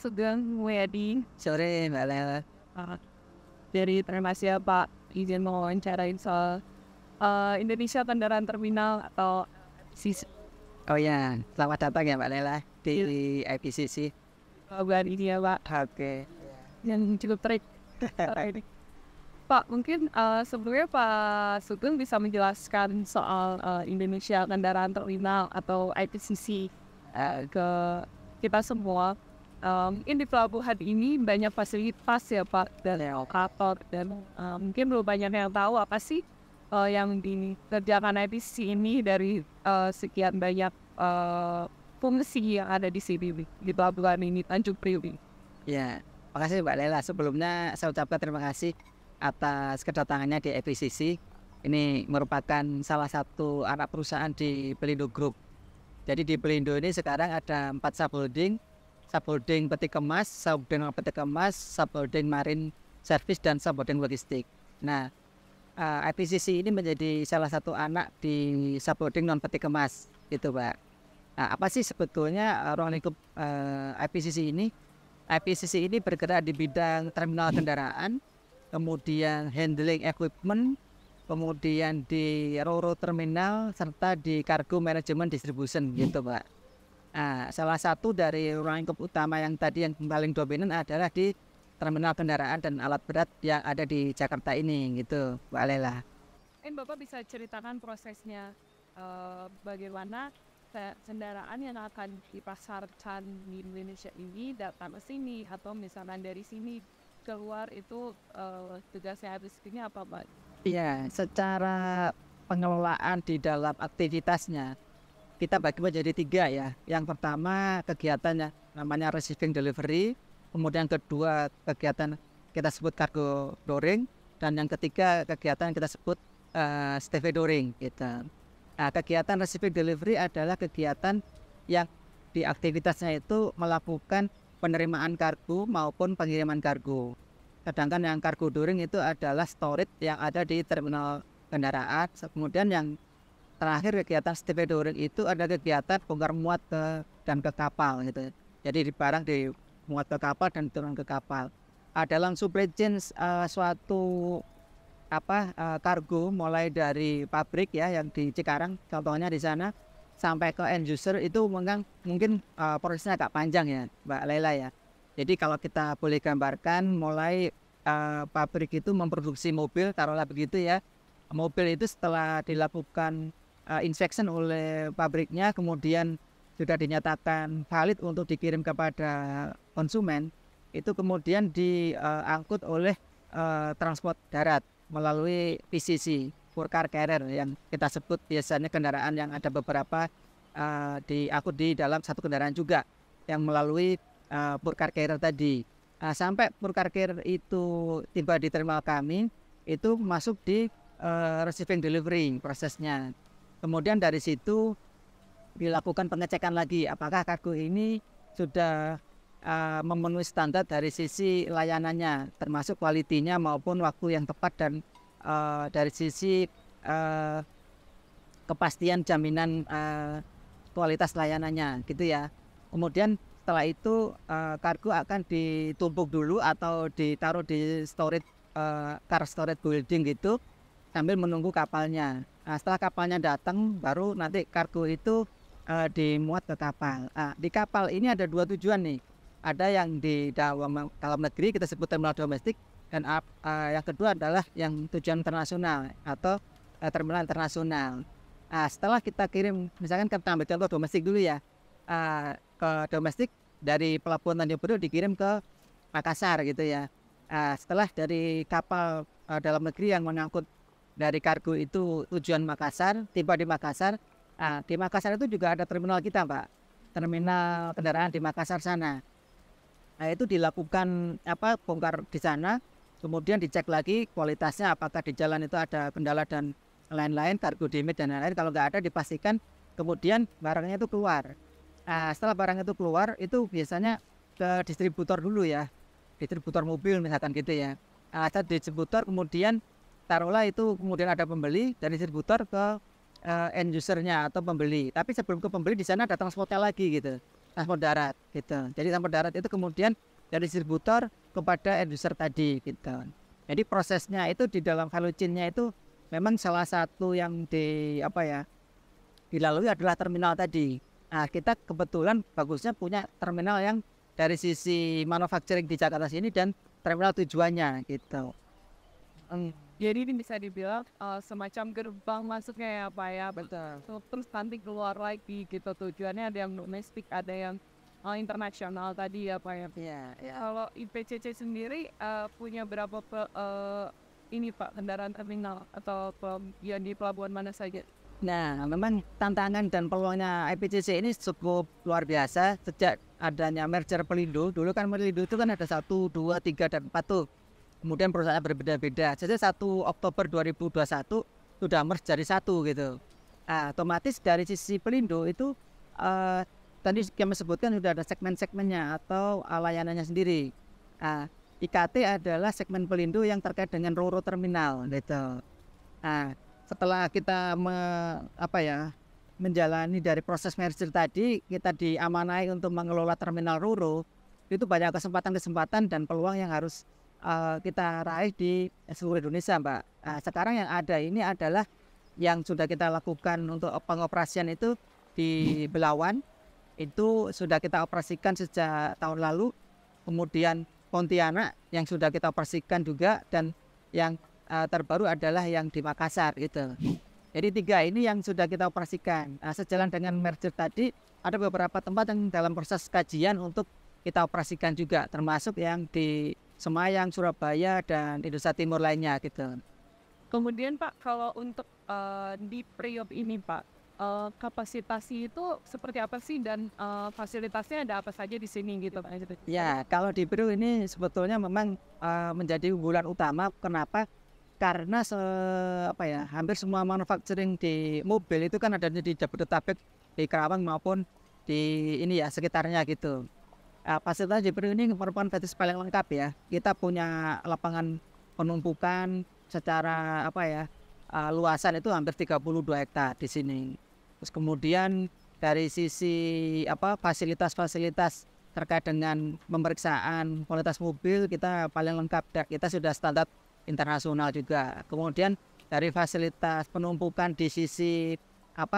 Sugeng Mulyadi. Sore Mbak Lela. Uh, terima kasih ya Pak izin mewawancarain soal Indonesia Kendaraan Terminal atau IPCC. Oh ya, selamat datang ya Mbak Lela di IPCC. Bulan ini ya Pak, Oke. yang cukup terik ini. Pak, mungkin sebelumnya Pak Sugeng bisa menjelaskan soal Indonesia Kendaraan Terminal atau IPCC ke kita semua. Mungkin di pelabuhan ini banyak fasilitas ya Pak dan operator dan mungkin belum banyak yang tahu apa sih yang dikerjakan IPCC ini dari sekian banyak fungsi yang ada di sini di pelabuhan ini Tanjung Priok. Ya, makasih Mbak Lela. Sebelumnya saya ucapkan terima kasih atas kedatangannya di IPCC. Ini merupakan salah satu anak perusahaan di Pelindo Group. Jadi di Pelindo ini sekarang ada 4 subholding peti kemas, subholding peti kemas, subholding marine service, dan subholding logistik. Nah, IPCC ini menjadi salah satu anak di subholding non peti kemas, gitu Pak. Nah, apa sih sebetulnya ruang lingkup IPCC ini? IPCC ini bergerak di bidang terminal kendaraan, kemudian handling equipment, kemudian di ro-ro terminal, serta di cargo management distribution, gitu Pak. Nah, salah satu dari ruang lingkup utama yang tadi yang paling dominan adalah di terminal kendaraan dan alat berat yang ada di Jakarta ini, gitu, Mbak Lela. Mungkin Bapak bisa ceritakan prosesnya bagaimana kendaraan yang akan dipasarkan di Indonesia ini datang ke sini atau misalkan dari sini keluar itu tugasnya IPCC-nya apa Pak? Iya, secara pengelolaan di dalam aktivitasnya kita bagi menjadi 3 ya. Yang pertama kegiatannya namanya receiving delivery, kemudian kedua kegiatan kita sebut cargo dooring, dan yang ketiga kegiatan kita sebut stevedoring gitu. Nah, kegiatan receiving delivery adalah kegiatan yang di aktivitasnya itu melakukan penerimaan kargo maupun pengiriman kargo. Sedangkan yang cargo dooring itu adalah storage yang ada di terminal kendaraan. Kemudian yang terakhir kegiatan stevedoring itu ada kegiatan bongkar muat dan ke kapal gitu. Jadi barang dimuat ke kapal dan turun ke kapal. Dalam supply chain suatu kargo mulai dari pabrik ya yang di Cikarang contohnya di sana sampai ke end user itu mungkin prosesnya agak panjang ya Mbak Lela ya. Jadi kalau kita boleh gambarkan mulai pabrik itu memproduksi mobil, taruhlah begitu ya. Mobil itu setelah dilakukan inspection oleh pabriknya, kemudian sudah dinyatakan valid untuk dikirim kepada konsumen, itu kemudian diangkut oleh transport darat melalui PCC, Pure Car Carrier, yang kita sebut biasanya kendaraan yang ada beberapa diangkut di dalam satu kendaraan juga, yang melalui Pure Car Carrier tadi. Sampai Pure Car Carrier itu tiba di terminal kami, itu masuk di receiving delivery prosesnya. Kemudian dari situ dilakukan pengecekan lagi apakah kargo ini sudah memenuhi standar dari sisi layanannya, termasuk kualitinya maupun waktu yang tepat, dan dari sisi kepastian jaminan kualitas layanannya gitu ya. Kemudian setelah itu kargo akan ditumpuk dulu atau ditaruh di storage car storage building gitu sambil menunggu kapalnya. Nah, setelah kapalnya datang baru nanti kargo itu dimuat ke kapal. Di kapal ini ada 2 tujuan nih. Ada yang di dalam negeri kita sebut terminal domestik, dan yang kedua adalah yang tujuan internasional atau terminal internasional. Setelah kita kirim, misalkan kita ambil contoh domestik dulu ya, ke domestik dari pelabuhan Tanjung Priok dikirim ke Makassar gitu ya. Setelah dari kapal dalam negeri yang mengangkut dari kargo itu tujuan Makassar, tiba di Makassar. Di Makassar itu juga ada terminal kita Pak, terminal kendaraan di Makassar sana. Itu dilakukan bongkar di sana, kemudian dicek lagi kualitasnya apakah di jalan itu ada kendala dan lain-lain, kargo damage dan lain-lain. Kalau nggak ada dipastikan, kemudian barangnya itu keluar. Setelah barang itu keluar, itu biasanya ke distributor dulu ya, distributor mobil misalkan gitu ya. Setelah distributor kemudian taruhlah itu kemudian ada pembeli dari distributor ke end usernya atau pembeli. Tapi sebelum ke pembeli di sana ada transportnya lagi gitu. transport darat gitu. Jadi transport darat itu kemudian dari distributor kepada end user tadi gitu. Jadi prosesnya itu di dalam value chain-nya itu memang salah satu yang dilalui adalah terminal tadi. Nah, kita kebetulan bagusnya punya terminal yang dari sisi manufacturing di Jakarta sini dan terminal tujuannya gitu. Jadi ini bisa dibilang semacam gerbang masuknya ya Pak ya. Betul. Terus nanti keluar lagi gitu, tujuannya ada yang domestik, ada yang internasional tadi ya Pak ya. Iya, ya. Kalau IPCC sendiri punya berapa ini Pak kendaraan terminal atau yang di pelabuhan mana saja? Nah, memang tantangan dan peluangnya IPCC ini cukup luar biasa sejak adanya merger Pelindo. Dulu kan Pelindo itu kan ada 1, 2, 3, dan 4 tuh. Kemudian perusahaannya berbeda-beda. Jadi 1 Oktober 2021 sudah merge jadi 1 gitu. Nah, otomatis dari sisi Pelindo itu tadi kami sebutkan sudah ada segmen-segmennya atau layanannya sendiri. Nah, IKT adalah segmen Pelindo yang terkait dengan Ro-Ro terminal gitu. Nah, setelah kita menjalani dari proses merger tadi, kita diamanai untuk mengelola terminal Ro-Ro. Itu banyak kesempatan-kesempatan dan peluang yang harus kita raih di seluruh Indonesia, Mbak. Nah, sekarang yang ada ini adalah yang sudah kita lakukan untuk pengoperasian itu di Belawan. Itu sudah kita operasikan sejak tahun lalu. Kemudian Pontianak yang sudah kita operasikan juga, dan yang terbaru adalah yang di Makassar gitu. Jadi 3 ini yang sudah kita operasikan. Nah, sejalan dengan merger tadi, ada beberapa tempat yang dalam proses kajian untuk kita operasikan juga, termasuk yang di Semayang, Surabaya, dan Indonesia Timur lainnya gitu. Kemudian Pak, kalau untuk di Priok ini Pak, kapasitasi itu seperti apa sih dan fasilitasnya ada apa saja di sini gitu Pak? Ya, kalau di Priok ini sebetulnya memang menjadi unggulan utama. Kenapa? Karena hampir semua manufacturing di mobil itu kan adanya di Jabodetabek, di Karawang maupun di sekitarnya gitu. Fasilitas di Priok ini merupakan fasilitas paling lengkap ya. Kita punya lapangan penumpukan secara luasan itu hampir 32 hektar di sini. Terus kemudian dari sisi fasilitas-fasilitas terkait dengan pemeriksaan kualitas mobil kita paling lengkap. Kita sudah standar internasional juga. Kemudian dari fasilitas penumpukan di sisi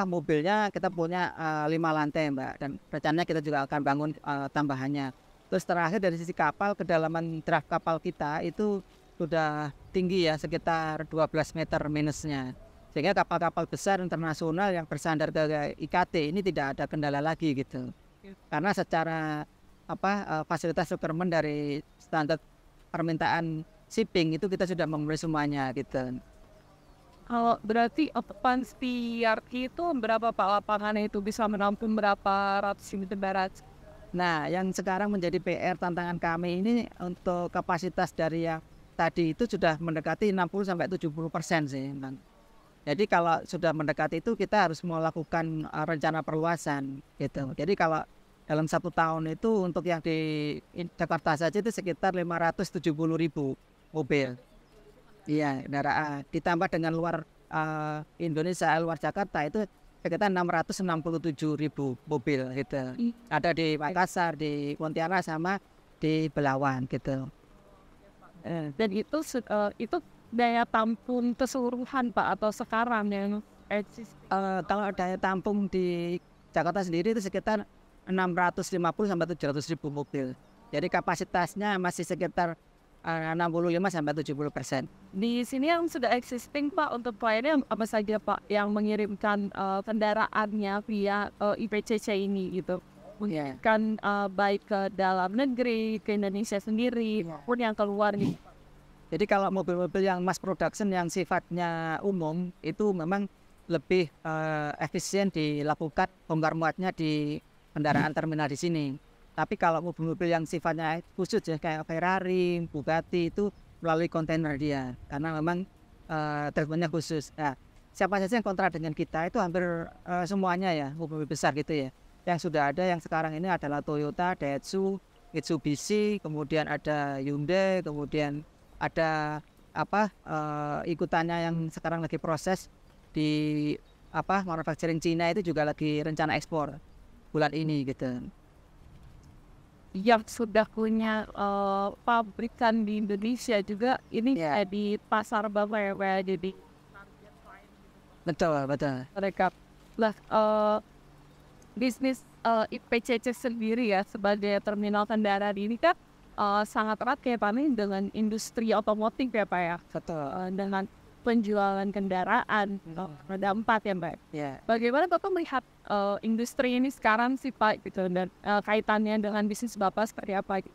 mobilnya kita punya 5 lantai Mbak, dan rencananya kita juga akan bangun tambahannya. Terus terakhir dari sisi kapal, kedalaman draft kapal kita itu sudah tinggi ya, sekitar 12 meter minusnya, sehingga kapal-kapal besar internasional yang bersandar ke IKT ini tidak ada kendala lagi gitu. Karena secara fasilitas procurement dari standar permintaan shipping itu kita sudah memenuhi semuanya gitu. Kalau berarti occupancy yard itu berapa Pak lapangannya, itu bisa menampung berapa ratus unit barat? Nah, yang sekarang menjadi PR tantangan kami ini untuk kapasitas dari yang tadi itu sudah mendekati 60-70% sih, Bang. Jadi kalau sudah mendekati itu kita harus melakukan rencana perluasan gitu. Jadi kalau dalam 1 tahun itu untuk yang di Jakarta saja itu sekitar 570.000 mobil. Iya, kendaraan. Ditambah dengan luar Indonesia, luar Jakarta itu sekitar 667.000 mobil gitu. Ada di Makassar, di Pontianak, sama di Belawan gitu. Dan itu daya tampung keseluruhan Pak atau sekarang yang eksis? Kalau daya tampung di Jakarta sendiri itu sekitar 650-700.000 mobil. Jadi kapasitasnya masih sekitar 65-70%. Di sini yang sudah existing Pak untuk kliennya apa saja Pak yang mengirimkan kendaraannya via IPCC ini gitu? Kan baik ke dalam negeri, ke Indonesia sendiri, maupun yang keluar nih. Jadi kalau mobil-mobil yang mass production yang sifatnya umum itu memang lebih efisien dilakukan bongkar muatnya di kendaraan terminal di sini. Tapi kalau mobil-mobil yang sifatnya khusus ya kayak Ferrari, Bugatti itu melalui kontainer dia, karena memang treatmentnya khusus. Nah, siapa saja yang kontrak dengan kita itu hampir semuanya ya mobil besar gitu ya. Yang sudah ada yang sekarang ini adalah Toyota, Daihatsu, Mitsubishi, kemudian ada Hyundai, kemudian ada ikutannya yang sekarang lagi proses di manufacturing Cina itu juga lagi rencana ekspor bulan ini gitu. yang sudah punya pabrikan di Indonesia juga ini di pasar Bapak ya Pak, jadi Betul, betul. mereka lah bisnis IPCC sendiri ya sebagai terminal kendaraan ini kan sangat erat kaitannya dengan industri otomotif ya Pak ya. Betul. Dengan penjualan kendaraan roda 4 ya Mbak. Ya. Bagaimana Bapak melihat industri ini sekarang sih Pak gitu, dan kaitannya dengan bisnis Bapak seperti apa?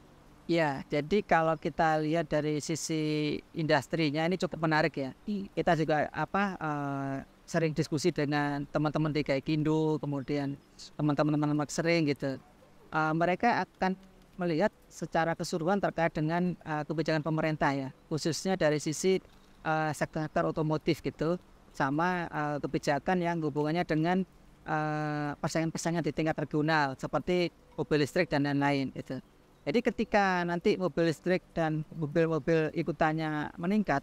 Ya, jadi kalau kita lihat dari sisi industrinya ini cukup menarik ya. Kita juga sering diskusi dengan teman-teman di Gaikindo, kemudian teman-teman sering gitu. Mereka akan melihat secara keseluruhan terkait dengan kebijakan pemerintah ya, khususnya dari sisi sektor otomotif gitu, sama kebijakan yang hubungannya dengan persaingan-persaingan di tingkat regional seperti mobil listrik dan lain-lain gitu. Jadi ketika nanti mobil listrik dan mobil-mobil ikutannya meningkat,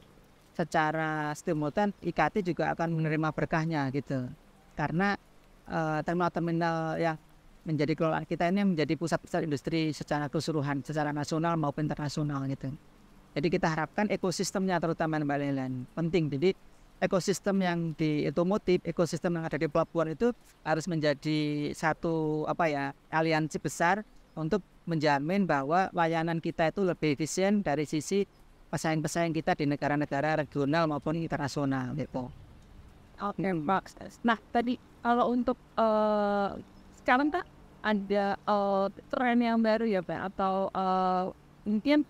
secara simultan IKT juga akan menerima berkahnya gitu. Karena terminal-terminal yang menjadi kelolaan kita ini menjadi pusat-pusat industri secara keseluruhan, secara nasional maupun internasional gitu. Jadi kita harapkan ekosistemnya terutama Mbak Lelan penting. Jadi ekosistem yang di otomotif, ekosistem yang ada di pelabuhan itu harus menjadi satu aliansi besar untuk menjamin bahwa layanan kita itu lebih efisien dari sisi pesaing-pesaing kita di negara-negara regional maupun internasional gitu. Oke, Pak. Nah, tadi kalau untuk sekarang kan ada tren yang baru ya Pak, atau mungkin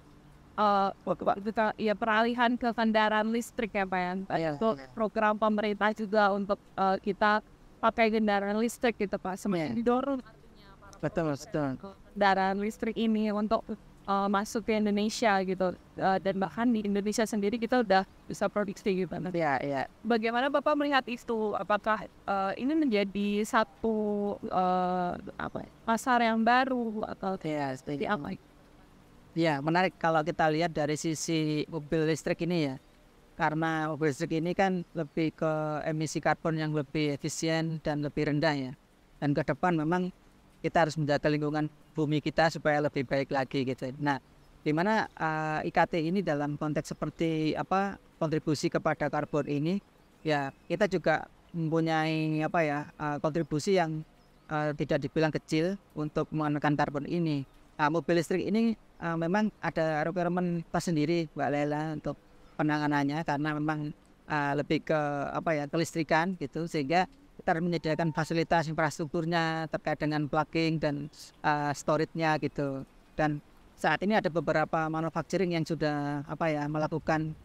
peralihan ke kendaraan listrik ya Pak ya. Program pemerintah juga untuk kita pakai kendaraan listrik gitu Pak, semakin didorong artinya Betul. kendaraan listrik ini untuk masuk ke Indonesia gitu, dan bahkan di Indonesia sendiri kita udah bisa produksi gitu. Ya. Bagaimana Bapak melihat itu? Apakah ini menjadi satu pasar yang baru atau seperti apa? Ya, menarik kalau kita lihat dari sisi mobil listrik ini ya. Karena mobil listrik ini kan lebih ke emisi karbon yang lebih efisien dan lebih rendah ya. Dan ke depan memang kita harus menjaga lingkungan bumi kita supaya lebih baik lagi gitu. Nah, di mana IKT ini dalam konteks seperti kontribusi kepada karbon ini, ya kita juga mempunyai kontribusi yang tidak dibilang kecil untuk menekan karbon ini. Mobil listrik ini memang ada requirement tersendiri Mbak Lela untuk penanganannya, karena memang lebih ke kelistrikan gitu, sehingga kita harus menyediakan fasilitas infrastrukturnya terkait dengan plugging dan storage-nya gitu. Dan saat ini ada beberapa manufacturing yang sudah melakukan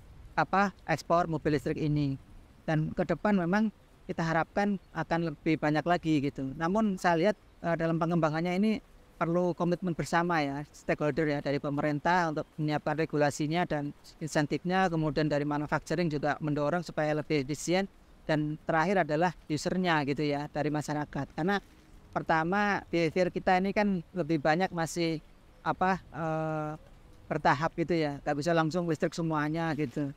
ekspor mobil listrik ini. Dan ke depan memang kita harapkan akan lebih banyak lagi gitu. Namun saya lihat dalam pengembangannya ini perlu komitmen bersama ya, stakeholder ya, dari pemerintah untuk menyiapkan regulasinya dan insentifnya, kemudian dari manufacturing juga mendorong supaya lebih efisien, dan terakhir adalah usernya gitu ya, dari masyarakat. Karena pertama behavior kita ini kan lebih banyak masih bertahap gitu ya, nggak bisa langsung listrik semuanya gitu.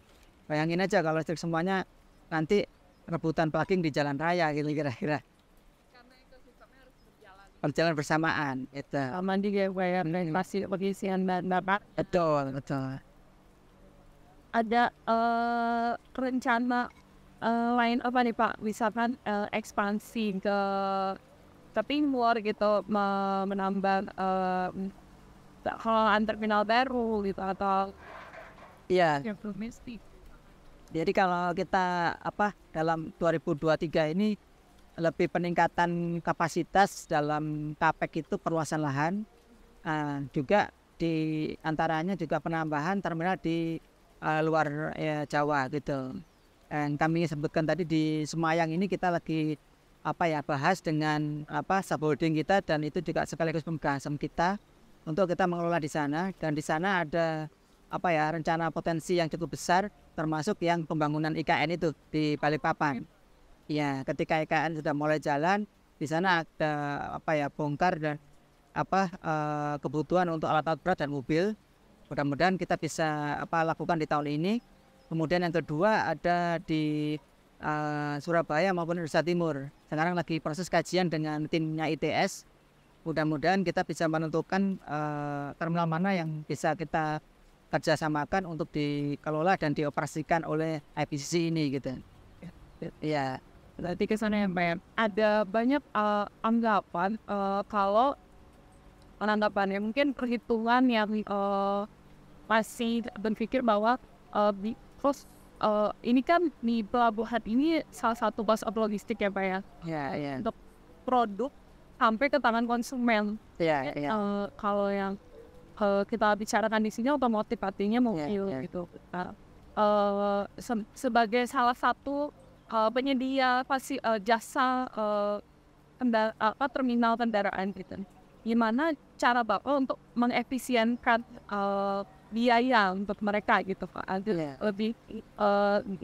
Bayangin aja kalau listrik semuanya, nanti rebutan plugging di jalan raya gitu kira-kira. Berjalan bersamaan itu. Aman juga ya, masih pengisian bahan bakar. Betul. Ada rencana lain apa nih Pak? Misalkan ekspansi ke timur gitu, menambah terminal baru gitu, atau domestik. Jadi kalau kita dalam 2023 ini lebih peningkatan kapasitas dalam CAPEX itu perluasan lahan, juga di antaranya juga penambahan terminal di luar Jawa gitu. Dan kami sebutkan tadi di Semayang ini kita lagi bahas dengan subholding kita, dan itu juga sekaligus pembahasan kita untuk kita mengelola di sana. Dan di sana ada rencana potensi yang cukup besar, termasuk yang pembangunan IKN itu di Balikpapan. Ya, ketika IKN sudah mulai jalan, di sana ada bongkar dan kebutuhan untuk alat-alat berat dan mobil. Mudah-mudahan kita bisa lakukan di tahun ini. Kemudian yang kedua ada di Surabaya maupun Indonesia Timur. Sekarang lagi proses kajian dengan timnya ITS mudah-mudahan kita bisa menentukan terminal mana yang bisa kita kerjasamakan untuk dikelola dan dioperasikan oleh IPCC ini gitu. Ya. Berarti kesannya Pak ya, ada banyak anggapan kalau penanggapannya mungkin perhitungan yang masih berpikir bahwa terus ini kan di pelabuhan ini salah satu bus of logistik ya Pak ya, untuk produk sampai ke tangan konsumen. Kalau yang kita bicarakan di sini otomotif, artinya mobil gitu. Sebagai salah satu penyedia jasa terminal kendaraan gitu. Gimana cara Bapak untuk mengefisienkan biaya untuk mereka gitu Pak, agar lebih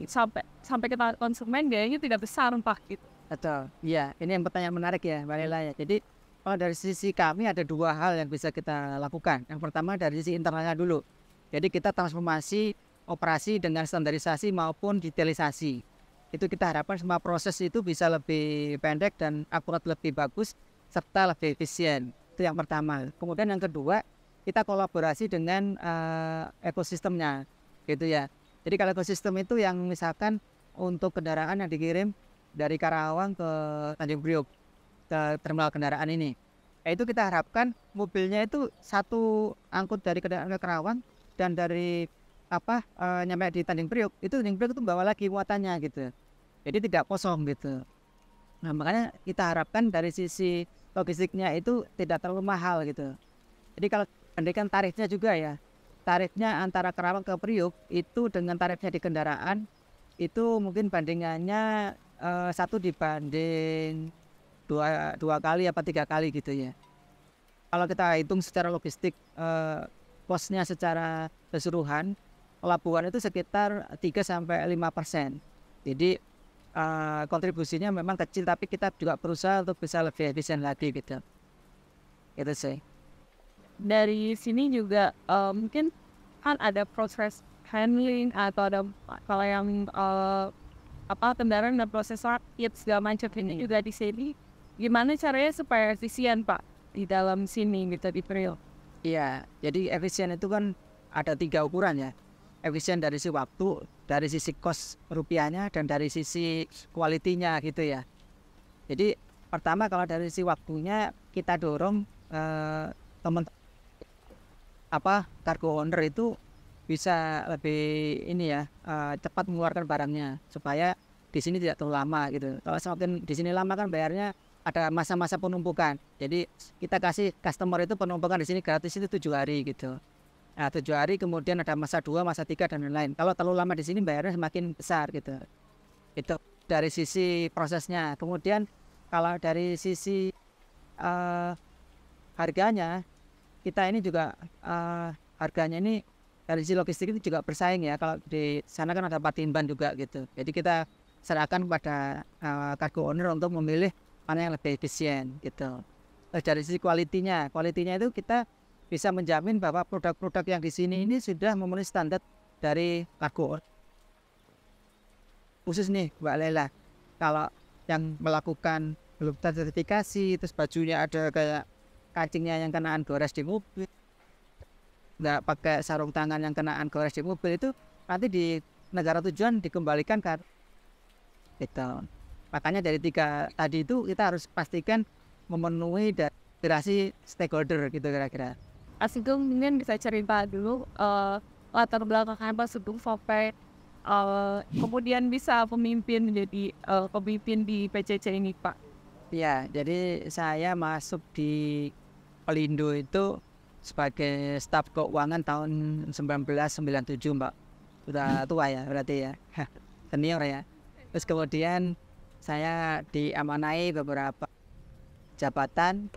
sampai ke tangan konsumen biayanya tidak besar Pak gitu. Betul. Iya, ini yang pertanyaan menarik ya Mbak Lela ya. Jadi kalau dari sisi kami ada dua hal yang bisa kita lakukan. Yang pertama dari sisi internalnya dulu. Jadi kita transformasi operasi dengan standarisasi maupun detailisasi. Itu kita harapkan semua proses itu bisa lebih pendek dan akurat lebih bagus serta lebih efisien. Itu yang pertama. Kemudian yang kedua, kita kolaborasi dengan ekosistemnya gitu ya. Jadi kalau ekosistem itu yang misalkan untuk kendaraan yang dikirim dari Karawang ke Tanjung Priok ke terminal kendaraan ini, itu kita harapkan mobilnya itu satu angkut dari kendaraan ke Karawang dan dari nyampe di Tanjung Priok itu bawa lagi muatannya gitu, jadi tidak kosong gitu. Nah makanya kita harapkan dari sisi logistiknya itu tidak terlalu mahal gitu. Jadi kalau bandingkan tarifnya juga ya, tarifnya antara Karawang ke Priok itu dengan tarifnya di kendaraan itu mungkin bandingannya 1 dibanding dua kali apa 3 kali gitu ya. Kalau kita hitung secara logistik kosnya secara keseluruhan, pelabuhan itu sekitar 3-5%. Jadi kontribusinya memang kecil, tapi kita juga berusaha untuk bisa lebih efisien lagi gitu. Itu sih. Dari sini juga mungkin kan ada proses handling atau ada kalau yang kendaraan dan proses rakit segala macam ini juga di sini. Gimana caranya supaya efisien Pak di dalam sini gitu di Priok? Iya, jadi efisien itu kan ada 3 ukuran ya. Efisien dari sisi waktu, dari sisi kos rupiahnya, dan dari sisi kualitinya gitu ya. Jadi pertama kalau dari sisi waktunya kita dorong teman cargo owner itu bisa lebih cepat mengeluarkan barangnya supaya di sini tidak terlalu lama gitu. Kalau semakin di sini lama kan bayarnya ada masa-masa penumpukan. Jadi kita kasih customer itu penumpukan di sini gratis itu 7 hari gitu. Nah 7 hari kemudian ada masa 2, masa 3 dan lain-lain. Kalau terlalu lama di sini bayarnya semakin besar gitu. Itu dari sisi prosesnya. Kemudian kalau dari sisi harganya, kita ini juga harganya ini dari sisi logistik itu juga bersaing ya. Kalau di sana kan ada Patimban juga gitu. Jadi kita serahkan kepada cargo owner untuk memilih mana yang lebih efisien gitu. Dari sisi kualitinya itu kita bisa menjamin bahwa produk-produk yang di sini ini sudah memenuhi standar dari cargo. Khusus nih Mbak Lela, kalau yang melakukan belum sertifikasi, terus bajunya ada kayak kancingnya yang kenaan gores di mobil, nggak pakai sarung tangan yang kenaan gores di mobil, itu nanti di negara tujuan dikembalikan kan gitu. Makanya dari 3 tadi itu kita harus pastikan memenuhi aspirasi stakeholder gitu kira-kira. Asik mungkin bisa cerita dulu latar belakang Pak Sugeng sampai kemudian bisa menjadi pemimpin di PCC ini Pak. Ya, jadi saya masuk di Pelindo itu sebagai staf keuangan tahun 1997 Mbak. Sudah tua ya berarti ya, senior ya. Terus kemudian saya diamanai beberapa jabatan,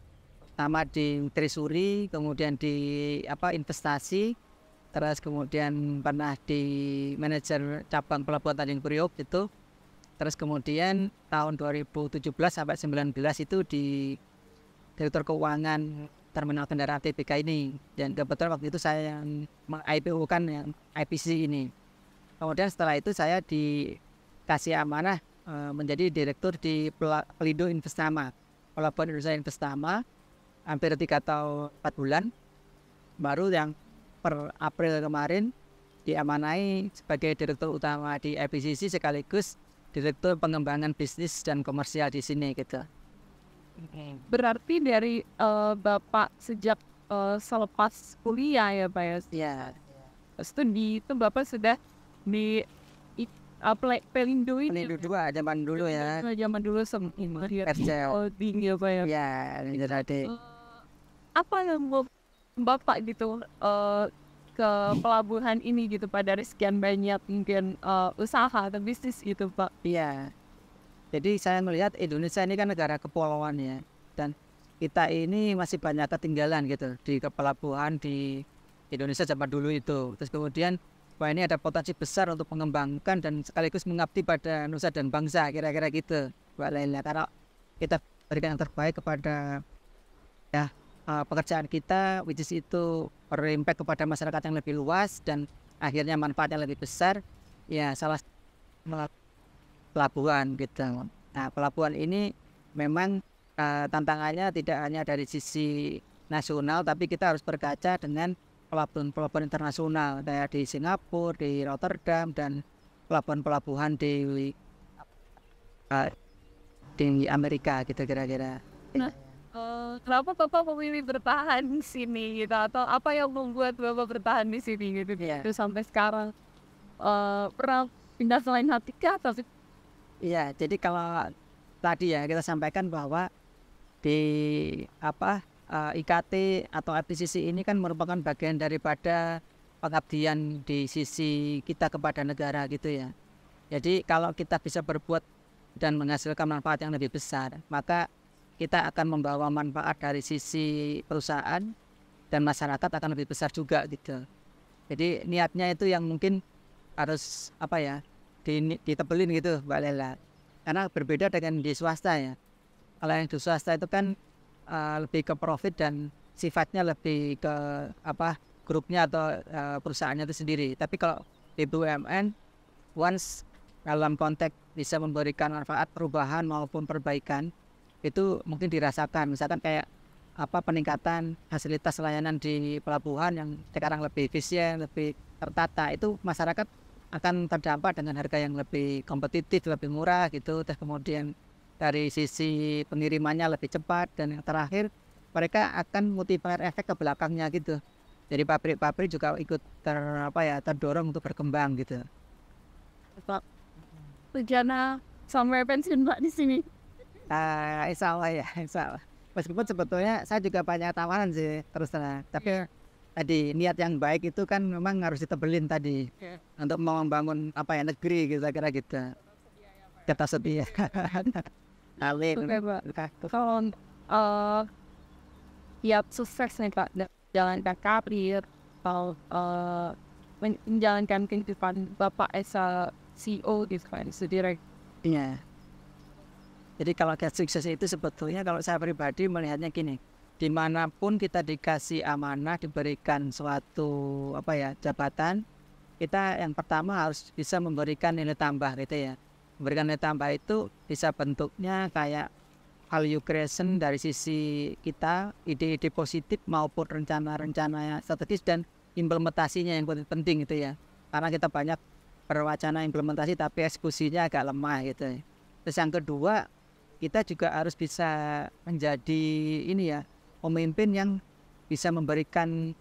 pertama di Trisuri, kemudian di investasi, terus kemudian pernah di manajer cabang pelabuhan Tanjung Priok itu, terus kemudian tahun 2017 sampai 19 itu di direktur keuangan terminal kendaraan TBK ini, dan kebetulan waktu itu saya yang meng-IPO kan yang IPC ini. Kemudian setelah itu saya dikasih amanah menjadi direktur di Pelindo Investama, Pelabuhan Indonesia Investama. hampir 3 atau 4 bulan, baru yang per April kemarin diamanai sebagai Direktur Utama di IPCC sekaligus Direktur Pengembangan Bisnis dan Komersial di sini gitu. Berarti dari Bapak sejak selepas kuliah ya Pak ya? Ya, Studi itu Bapak sudah di Pelindo itu. Pelindo 2 zaman dulu ya. Zaman dulu sempat Persel. holding ya Pak ya. Ya, jadi Apa yang mau Bapak gitu ke pelabuhan ini gitu Pak, dari sekian banyak mungkin usaha atau bisnis gitu Pak? iya. Jadi saya melihat Indonesia ini kan negara kepulauan ya, dan kita ini masih banyak ketinggalan gitu di pelabuhan di Indonesia zaman dulu itu. Terus kemudian wah ini ada potensi besar untuk mengembangkan dan sekaligus mengabdi pada nusa dan bangsa, kira-kira gitu Mbak Laila. Karena kita berikan yang terbaik kepada ya pekerjaan kita, which is itu berimpact kepada masyarakat yang lebih luas dan akhirnya manfaatnya lebih besar. Ya salah pelabuhan gitu. Nah pelabuhan ini memang tantangannya tidak hanya dari sisi nasional, tapi kita harus berkaca dengan pelabuhan internasional kayak di Singapura, di Rotterdam, dan pelabuhan-pelabuhan di Amerika gitu kira-kira. Nah, kenapa Bapak memilih bertahan di sini gitu, atau apa yang membuat Bapak bertahan di sini gitu, itu sampai sekarang pernah pindah selain hati kah atau Iya, jadi kalau tadi ya kita sampaikan bahwa di IKT atau IPCC ini kan merupakan bagian daripada pengabdian di sisi kita kepada negara gitu ya. Jadi kalau kita bisa berbuat dan menghasilkan manfaat yang lebih besar, maka kita akan membawa manfaat dari sisi perusahaan dan masyarakat akan lebih besar juga gitu. Jadi niatnya itu yang mungkin harus ditebelin gitu Mbak Lela. Karena berbeda dengan di swasta ya. Kalau yang di swasta itu kan lebih ke profit dan sifatnya lebih ke grupnya atau perusahaannya itu sendiri. Tapi kalau di BUMN, once dalam konteks bisa memberikan manfaat perubahan maupun perbaikan, itu mungkin dirasakan. Misalkan kayak peningkatan fasilitas layanan di pelabuhan yang sekarang lebih efisien, lebih tertata, itu masyarakat akan terdampak dengan harga yang lebih kompetitif, lebih murah gitu. Terus kemudian dari sisi pengirimannya lebih cepat, dan yang terakhir mereka akan multiplier efek ke belakangnya gitu. Jadi pabrik-pabrik juga ikut terdorong untuk berkembang gitu. Pak, rencana sampai pensiun Pak di sini? Insya Allah ya, insya Allah. Meskipun sebetulnya saya juga banyak tawaran sih terus terang. Tapi tadi niat yang baik itu kan memang harus ditebelin tadi untuk membangun negeri gitu, kira gitu. Kita setia. Amin. Kalau sukses nih Pak jalankan karir atau menjalankan kehidupan Bapak as a CEO gitu kan, sendiri. Iya. Jadi kalau sukses itu sebetulnya kalau saya pribadi melihatnya gini, dimanapun kita dikasih amanah, diberikan suatu jabatan, kita yang pertama harus bisa memberikan nilai tambah gitu ya. Memberikan nilai tambah itu bisa bentuknya kayak value creation dari sisi kita, ide-ide positif maupun rencana-rencana strategis dan implementasinya yang penting gitu ya. Karena kita banyak berwacana implementasi tapi eksekusinya agak lemah gitu. Terus yang kedua, kita juga harus bisa menjadi pemimpin yang bisa memberikan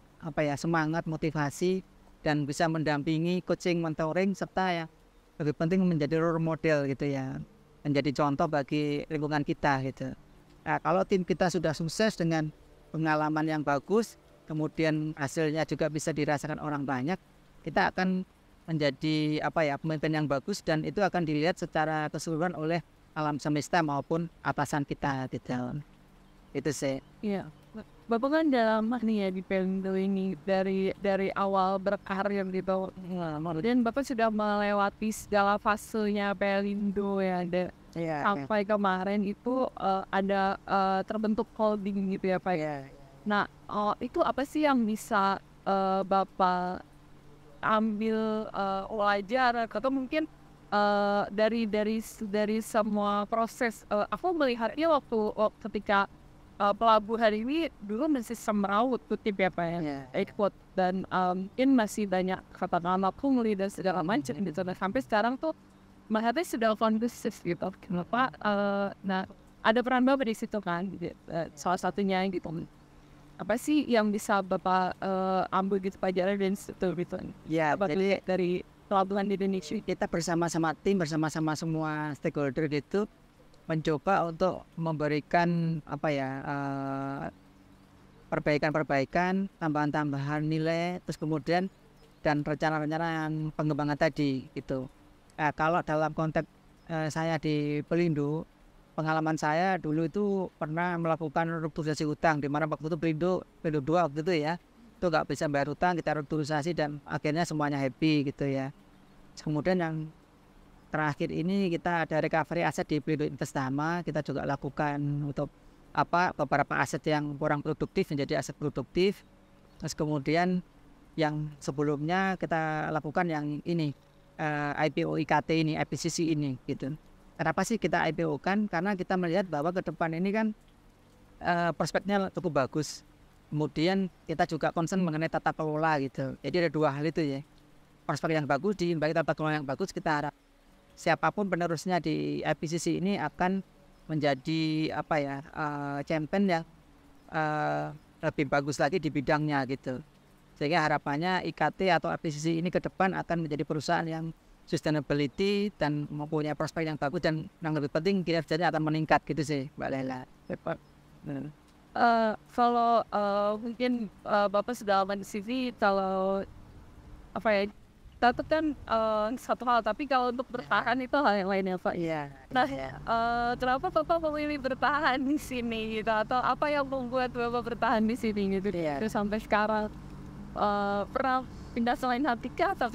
semangat, motivasi, dan bisa mendampingi, coaching, mentoring, serta yang lebih penting menjadi role model gitu ya, menjadi contoh bagi lingkungan kita gitu. Nah, kalau tim kita sudah sukses dengan pengalaman yang bagus, kemudian hasilnya juga bisa dirasakan orang banyak, kita akan menjadi pemimpin yang bagus, dan itu akan dilihat secara keseluruhan oleh alam semesta maupun atasan kita gitu. Itu sih. Iya. Bapak kan dalam di Pelindo ini dari awal berkarir gitu. Dan Bapak sudah melewati segala fasenya Pelindo ya. Sampai kemarin itu ada terbentuk holding gitu ya Pak. Nah, itu apa sih yang bisa Bapak ambil wajar atau mungkin dari semua proses, aku melihatnya waktu ketika pelabuhan ini dulu masih semeraut kutip ya Pak ya, quote, dan mungkin masih banyak katakanlah pungli dan segala macam gitu. Nah sampai sekarang tuh melihatnya sudah kondusif gitu. Kenapa? Nah ada peran Bapak di situ kan, gitu. Salah satunya gitu. Apa sih yang bisa Bapak ambil gitu pelajaran dari situ gitu? Ya, Bapak jadi dari pelabuhan di Indonesia. kita bersama-sama tim, bersama-sama semua stakeholder itu mencoba untuk memberikan apa ya, perbaikan-perbaikan, tambahan-tambahan nilai, terus kemudian dan rencana-rencana yang pengembangan tadi gitu. Kalau dalam konteks saya di Pelindo, pengalaman saya dulu itu pernah melakukan restrukturisasi hutang, di mana waktu itu Pelindo 2 waktu itu ya, itu nggak bisa bayar hutang, kita restrukturisasi dan akhirnya semuanya happy gitu ya. Kemudian yang terakhir ini kita ada recovery aset di Pelindo Investama, kita juga lakukan untuk beberapa aset yang kurang produktif menjadi aset produktif. Terus kemudian yang sebelumnya kita lakukan yang ini IPO IKT ini, IPCC ini gitu. Kenapa sih kita IPO kan? Karena kita melihat bahwa ke depan ini kan prospeknya cukup bagus. Kemudian kita juga concern mengenai tata kelola gitu. Jadi ada 2 hal itu ya. Prospek yang bagus diimbangi tata kelola yang bagus, kita harap siapapun penerusnya di IPCC ini akan menjadi champion yang lebih bagus lagi di bidangnya gitu. Sehingga harapannya IKT atau IPCC ini ke depan akan menjadi perusahaan yang sustainability dan mempunyai prospek yang bagus, dan yang lebih penting kinerjanya akan meningkat gitu sih Mbak Lela. Kalau mungkin Bapak sudah lama di sini, kalau apa ya, kita tuh kan satu hal, tapi kalau untuk bertahan itu hal yang lain ya Pak. Iya. Nah, kenapa Bapak memilih bertahan di sini gitu, atau apa yang membuat Bapak bertahan di sini gitu, terus sampai sekarang pernah pindah selain Hatika atau?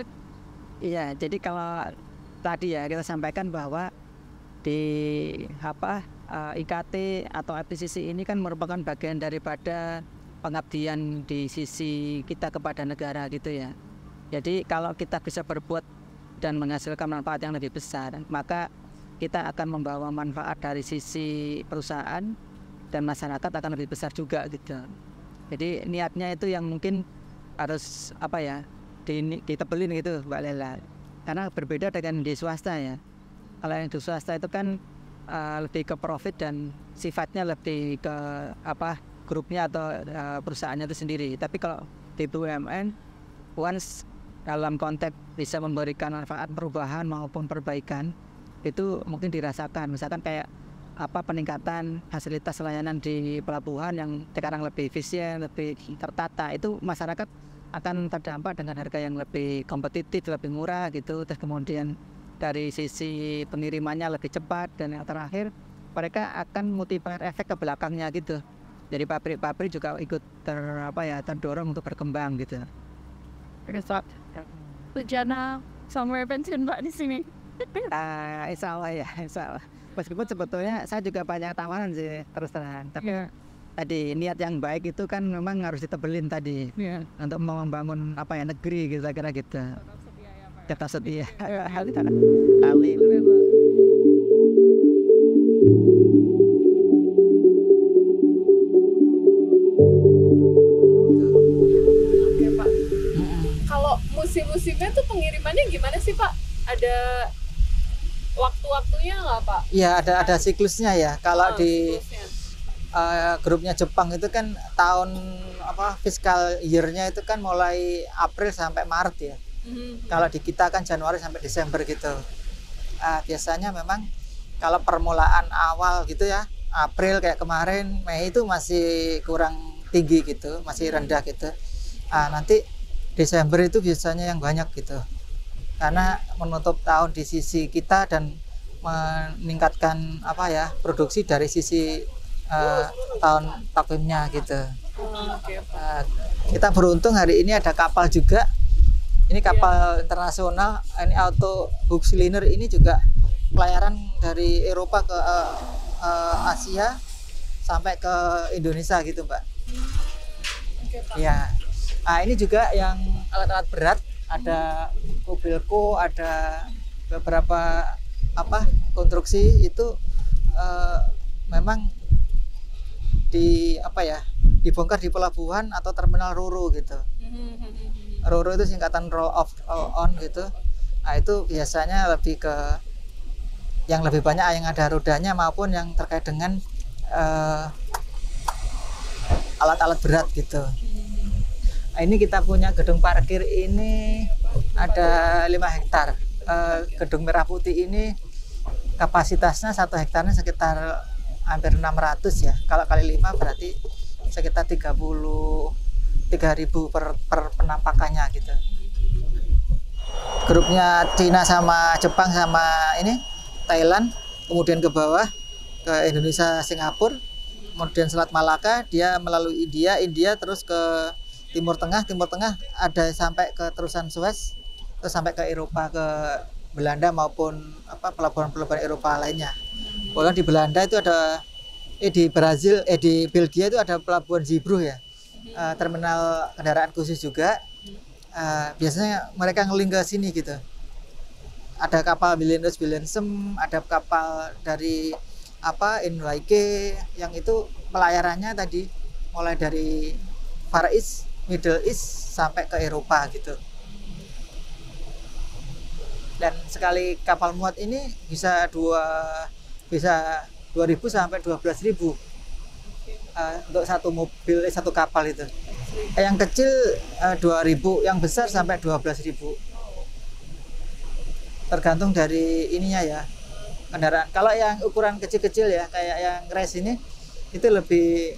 Iya, jadi kalau tadi ya kita sampaikan bahwa di IKT atau IPCC ini kan merupakan bagian daripada pengabdian di sisi kita kepada negara gitu ya. Jadi kalau kita bisa berbuat dan menghasilkan manfaat yang lebih besar, maka kita akan membawa manfaat dari sisi perusahaan dan masyarakat akan lebih besar juga gitu. Jadi niatnya itu yang mungkin harus ditebelin gitu Mbak Lela. Karena berbeda dengan di swasta ya. Kalau yang di swasta itu kan lebih ke profit dan sifatnya lebih ke grupnya atau perusahaannya itu sendiri. Tapi kalau di BUMN, once dalam konteks bisa memberikan manfaat perubahan maupun perbaikan, itu mungkin dirasakan. Misalkan kayak peningkatan fasilitas layanan di pelabuhan yang sekarang lebih efisien, lebih tertata, itu masyarakat akan terdampak dengan harga yang lebih kompetitif, lebih murah gitu. Terus kemudian dari sisi pengirimannya lebih cepat, dan yang terakhir mereka akan multiplier efek ke belakangnya gitu. Jadi pabrik-pabrik juga ikut terdorong untuk berkembang gitu. Rencana somewhere pensiun Pak di sini? Insya Allah ya, insya Allah. Meskipun sebetulnya saya juga banyak tawaran sih terus terang. Tapi tadi niat yang baik itu kan memang harus ditebelin tadi untuk membangun negeri gitu, kira-kira gitu. Tetap setia. Amin. Musim-musimnya tuh pengirimannya gimana sih Pak? Ada waktu-waktunya nggak Pak? Iya, ada siklusnya ya. Kalau di grupnya Jepang itu kan tahun fiscal year-nya itu kan mulai April sampai Maret ya. Kalau di kita kan Januari sampai Desember gitu. Biasanya memang kalau permulaan awal gitu ya, April kayak kemarin, Mei itu masih kurang tinggi gitu, masih rendah gitu. Nanti Desember itu biasanya yang banyak gitu, karena menutup tahun di sisi kita dan meningkatkan produksi dari sisi tahun takvimnya gitu. Kita beruntung hari ini ada kapal juga, ini kapal internasional, ini auto hook cylinder, ini juga pelayaran dari Eropa ke Asia sampai ke Indonesia gitu Mbak. Ya. Ini juga yang alat-alat berat, ada Mobilco, ada beberapa konstruksi itu memang dibongkar di pelabuhan atau terminal RoRo gitu. RoRo itu singkatan roll off roll on gitu. Nah itu biasanya lebih ke yang lebih banyak yang ada rodanya maupun yang terkait dengan alat-alat berat gitu. Nah, ini kita punya gedung parkir ini ada 5 hektar. Gedung Merah Putih ini kapasitasnya 1 hektarnya sekitar hampir 600 ya. Kalau kali 5 berarti sekitar 33.000 per penampakannya gitu. Grupnya Cina sama Jepang sama ini Thailand, kemudian ke bawah ke Indonesia, Singapura, kemudian Selat Malaka, dia melalui India terus ke Timur Tengah ada sampai ke terusan Suez, terus sampai ke Eropa, ke Belanda maupun pelabuhan-pelabuhan Eropa lainnya. Bahkan di Belanda itu ada di Belgia itu ada pelabuhan Zeebrugge ya, terminal kendaraan khusus juga. Biasanya mereka ngeling ke sini gitu. Ada kapal Willems, ada kapal dari NYK yang itu pelayarannya tadi mulai dari Far East, Middle East sampai ke Eropa gitu. Dan sekali kapal muat ini bisa 2.000 sampai 12.000 untuk satu kapal itu. Yang kecil 2.000, yang besar sampai 12.000. Tergantung dari ininya ya, kendaraan. Kalau yang ukuran kecil-kecil ya kayak yang race ini itu lebih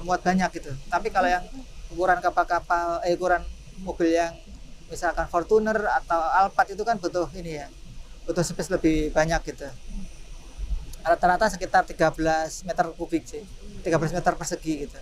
muat banyak gitu. Tapi kalau yang ukuran kapal-kapal ukuran mobil yang misalkan Fortuner atau Alphard itu kan butuh ini ya, butuh space lebih banyak gitu. Rata-rata sekitar 13 meter kubik sih, 13 meter persegi gitu.